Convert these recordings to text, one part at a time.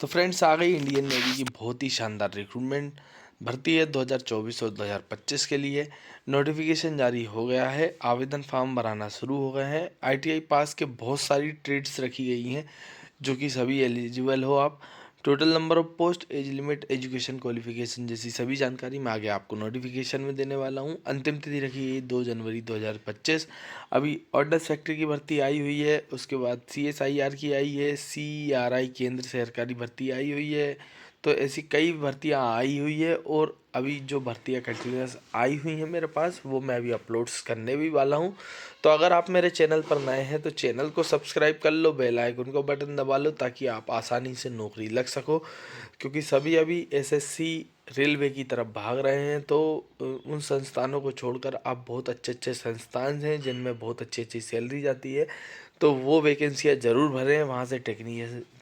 तो फ्रेंड्स आ गई Indian navy की बहुत ही शानदार रिक्रूटमेंट भर्ती है 2024 और 2025 के लिए। नोटिफिकेशन जारी हो गया है, आवेदन फॉर्म भराना शुरू हो गए हैं। आईटीआई पास के बहुत सारी ट्रेड्स रखी गई हैं जो कि सभी एलिजिबल हो आप। Total number of post, age limit, education qualification जैसी सभी जानकारी मैं आगे आपको नोटिफिकेशन में देने वाला हूं। अंतिम तिथि रखी गई 2 जनवरी 2025। अभी ऑर्डर्स फैक्ट्री की भर्ती आई हुई है, उसके बाद CSIR की आई है, CRI केंद्र सरकारी भर्ती आई हुई है। तो ऐसी कई भर्तियां आई हुई है और अभी जो भर्तियां कंटिन्यूस आई हुई हैं मेरे पास वो मैं अभी अपलोड्स करने भी वाला हूं। तो अगर आप मेरे चैनल पर नए हैं तो चैनल को सब्सक्राइब कर लो, बेल आइकन को बटन दबा लो ताकि आप आसानी से नौकरी लग सको, क्योंकि सभी अभी SSC रेलवे की तरफ भाग रहे हैं। तो उन संस्थानों को छोड़कर आप बहुत अच्छे अच्छे संस्थान हैं जिनमें बहुत अच्छी अच्छी सैलरी जाती है, तो वो वैकेंसियाँ ज़रूर भरें। वहाँ से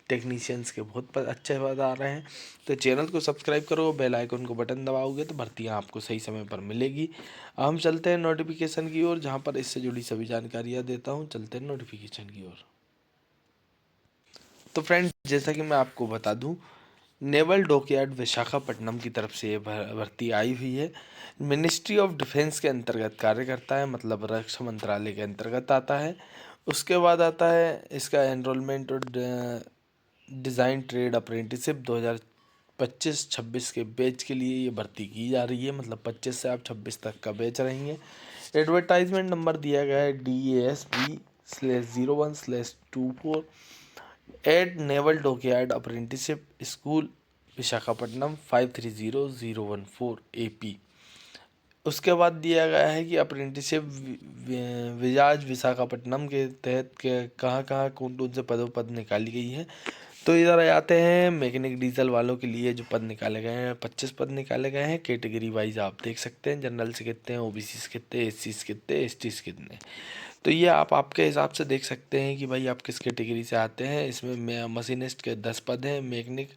टेक्नीशियंस के बहुत अच्छे पद आ रहे हैं। तो चैनल को सब्सक्राइब करो, बेल आइकन को बटन दबाओगे तो भर्तियाँ आपको सही समय पर मिलेगी। हम चलते हैं नोटिफिकेशन की ओर, जहाँ पर इससे जुड़ी सभी जानकारियाँ देता हूँ। चलते हैं नोटिफिकेशन की ओर। तो फ्रेंड्स जैसा कि मैं आपको बता दूं, नेवल डॉकयार्ड विशाखापट्टनम की तरफ से ये भर्ती आई हुई है। मिनिस्ट्री ऑफ डिफेंस के अंतर्गत कार्य करता है, मतलब रक्षा मंत्रालय के अंतर्गत आता है। उसके बाद आता है इसका एनरोलमेंट और डिज़ाइन ट्रेड अप्रेंटिसशिप 2025-26 के बैच के लिए ये भर्ती की जा रही है, मतलब 25 से आप 26 तक का बैच रहेंगे। एडवर्टाइजमेंट नंबर दिया गया है DASB/01/24 at naval dockyard apprenticeship school Visakhapatnam 530014 AP। उसके बाद दिया गया है कि अप्रेंटिसशिप विजाज विशाखापट्टनम के तहत कहाँ कहाँ कौन कौन से पदों पद निकाली गई है। तो इधर आते हैं मैकेनिक डीजल वालों के लिए जो पद निकाले गए हैं, 25 पद निकाले गए हैं। कैटेगरी वाइज आप देख सकते हैं, जनरल से कितने हैं, OBC से कितने, SC से कितने, ST से कितने। तो ये आप आपके हिसाब से देख सकते हैं कि भाई आप किस कैटेगरी से आते हैं। इसमें मशीनिस्ट के 10 पद हैं, मैकेनिक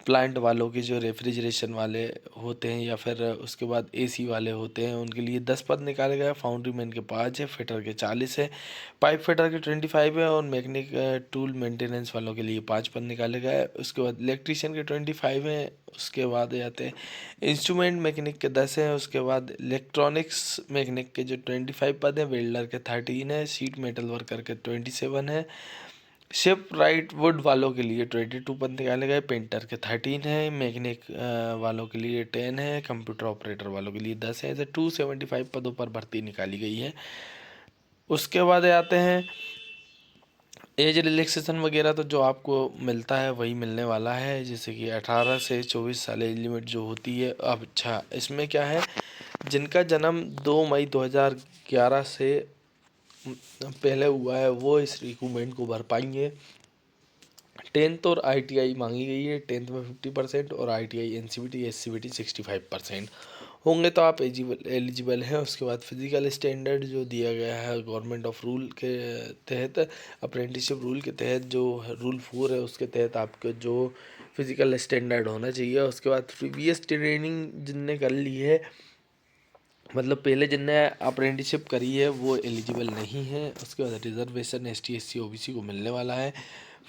प्लांट वालों के जो रेफ्रिजरेशन वाले होते हैं या फिर उसके बाद AC वाले होते हैं उनके लिए 10 पद निकाले गए। फाउंड्री मैन के 5 है, फिटर के 40 है, पाइप फिटर के 25 है और मैकेनिक टूल मेंटेनेंस वालों के लिए 5 पद निकाले गए। उसके बाद इलेक्ट्रीशियन के 25 हैं। उसके बाद जाते हैं इंस्ट्रूमेंट मैकेनिक के 10 हैं। उसके बाद इलेक्ट्रॉनिक्स मैकेनिक के जो 25 पद हैं, वेल्डर के 13 है, शीट मेटल वर्कर के 27 है, शिप राइट वुड वालों के लिए 22 पद निकाले गए, पेंटर के 13 है, मैकेनिक वालों के लिए 10 है, कंप्यूटर ऑपरेटर वालों के लिए 10 है। ऐसे 275 पदों पर भर्ती निकाली गई है। उसके बाद आते हैं एज रिलैक्सेशन वगैरह, तो जो आपको मिलता है वही मिलने वाला है, जैसे कि 18 से 24 साल एज लिमिट जो होती है। अब अच्छा इसमें क्या है, जिनका जन्म 2 मई 2011 से पहले हुआ है वो इस रिक्रूटमेंट को भर पाएंगे। 10th और ITI मांगी गई है, 10th में 50% और ITI NCVT SCVT 65% होंगे तो आप एलिजिबल हैं। उसके बाद फिजिकल स्टैंडर्ड जो दिया गया है गवर्नमेंट ऑफ रूल के तहत, अप्रेंटिसशिप रूल के तहत, जो रूल 4 है उसके तहत आपका जो फिजिकल स्टैंडर्ड होना चाहिए। उसके बाद प्रीवियस ट्रेनिंग जिनने कर ली है, मतलब पहले जिनने अप्रेंटिसशिप करी है वो एलिजिबल नहीं है। उसके बाद रिजर्वेशन ST SC OBC को मिलने वाला है।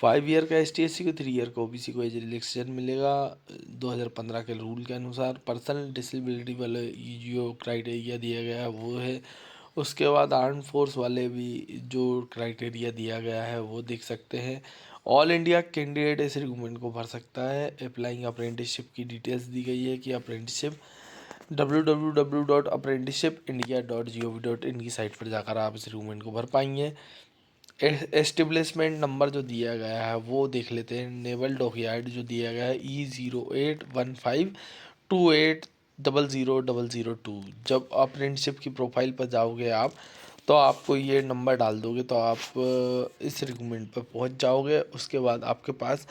5 ईयर का ST SC को, 3 ईयर का OBC को एज रिलैक्सेशन मिलेगा 2015 के रूल के अनुसार। पर्सनल डिसेबिलिटी वाले जो क्राइटेरिया दिया गया है वो है। उसके बाद आर्म फोर्स वाले भी जो क्राइटेरिया दिया गया है वो देख सकते हैं। ऑल इंडिया कैंडिडेट इस रिक्रूटमेंट को भर सकता है। अप्लाइंग अप्रेंटिसशिप की डिटेल्स दी गई है कि अप्रेंटिसशिप www.apprenticeshipindia.gov.in की साइट पर जाकर आप इस रिक्रूटमेंट को भर पाएंगे। एस्टेब्लिशमेंट नंबर जो दिया गया है वो देख लेते हैं। नेवल डॉकयार्ड जो दिया गया है E081528000002। जब अप्रेंटिसशिप की प्रोफाइल पर जाओगे आप तो आपको ये नंबर डाल दोगे तो आप इस रिक्रूटमेंट पर पहुंच जाओगे। उसके बाद आपके पास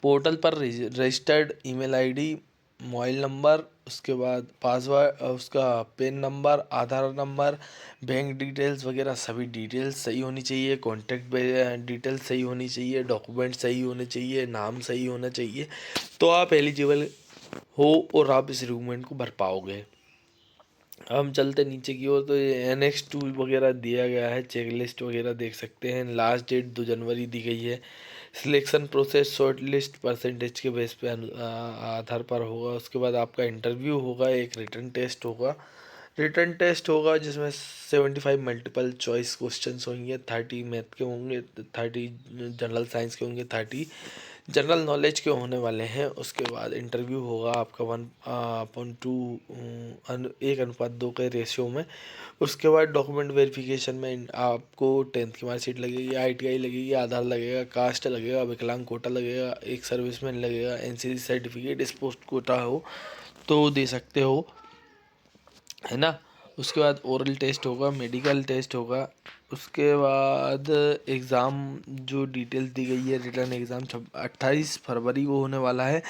पोर्टल पर registered email ID, mobile number, उसके बाद पासवर्ड, उसका पेन नंबर, आधार नंबर, बैंक डिटेल्स वगैरह सभी डिटेल्स सही होनी चाहिए। कॉन्टैक्ट डिटेल्स सही होनी चाहिए, डॉक्यूमेंट सही होने चाहिए, नाम सही होना चाहिए, तो आप एलिजिबल हो और आप इस रिक्रूटमेंट को भर पाओगे। हम चलते नीचे की ओर, तो ये NX2 वगैरह दिया गया है, चेक लिस्ट वगैरह देख सकते हैं। लास्ट डेट 2 जनवरी दी गई है। Selection process short list percentage के बेस पे आधार पर होगा। उसके बाद आपका इंटरव्यू होगा, एक रिटन टेस्ट होगा। रिटन टेस्ट होगा जिसमें 75 मल्टीपल चॉइस क्वेश्चंस होंगे, 30 मैथ के होंगे, 30 जनरल साइंस के होंगे, 30 जनरल नॉलेज के होने वाले हैं। उसके बाद इंटरव्यू होगा आपका 1:2 1:2 के रेशियो में। उसके बाद डॉक्यूमेंट वेरिफिकेशन में आपको 10th की मार्कशीट लगेगी, ITI लगेगी, आधार लगेगा, कास्ट लगेगा, विकलांग कोटा लगेगा, एक सर्विसमैन लगेगा, NCC सर्टिफिकेट, स्पोर्ट्स कोटा हो तो दे सकते हो, है ना। उसके बाद ओरल टेस्ट होगा, मेडिकल टेस्ट होगा। उसके बाद एग्ज़ाम जो डिटेल्स दी गई है, रिटर्न एग्ज़ाम 28 फरवरी को होने वाला है।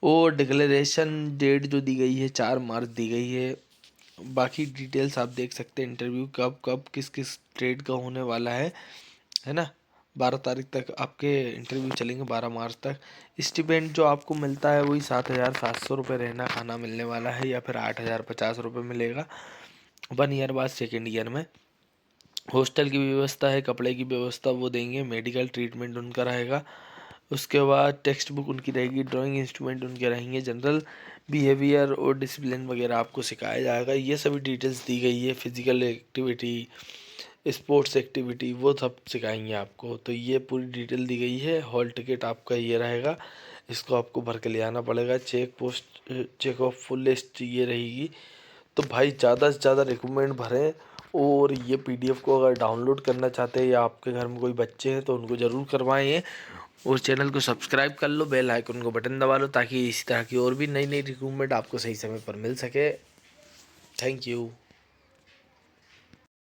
और डिक्लेरेशन डेट जो दी गई है 4 मार्च दी गई है। बाकी डिटेल्स आप देख सकते हैं, इंटरव्यू कब कब किस किस ट्रेड का होने वाला है ना। 12 तारीख तक आपके इंटरव्यू चलेंगे, 12 मार्च तक। स्टिपेंड जो आपको मिलता है वही 7,700 रुपये रहना खाना मिलने वाला है, या फिर 8,050 रुपये मिलेगा 1 ईयर बाद, सेकेंड ईयर में। हॉस्टल की व्यवस्था है, कपड़े की व्यवस्था वो देंगे, मेडिकल ट्रीटमेंट उनका रहेगा। उसके बाद टेक्स्ट बुक उनकी रहेगी, ड्राइंग इंस्ट्रूमेंट उनके रहेंगे, जनरल बिहेवियर और डिसिप्लिन वगैरह आपको सिखाया जाएगा। ये सभी डिटेल्स दी गई है। फिजिकल एक्टिविटी, स्पोर्ट्स एक्टिविटी वो सब सिखाएंगे आपको। तो ये पूरी डिटेल दी गई है। हॉल टिकट आपका ये रहेगा, इसको आपको भर के ले आना पड़ेगा। चेक ऑफ फुल लिस्ट ये रहेगी। तो भाई ज़्यादा से ज़्यादा रिकमेंड भरें, और ये PDF को अगर डाउनलोड करना चाहते हैं या आपके घर में कोई बच्चे हैं तो उनको ज़रूर करवाएं। और चैनल को सब्सक्राइब कर लो, बेल आइकन को बटन दबा लो, ताकि इसी तरह की और भी नई नई रिक्रूटमेंट आपको सही समय पर मिल सके। Thank you.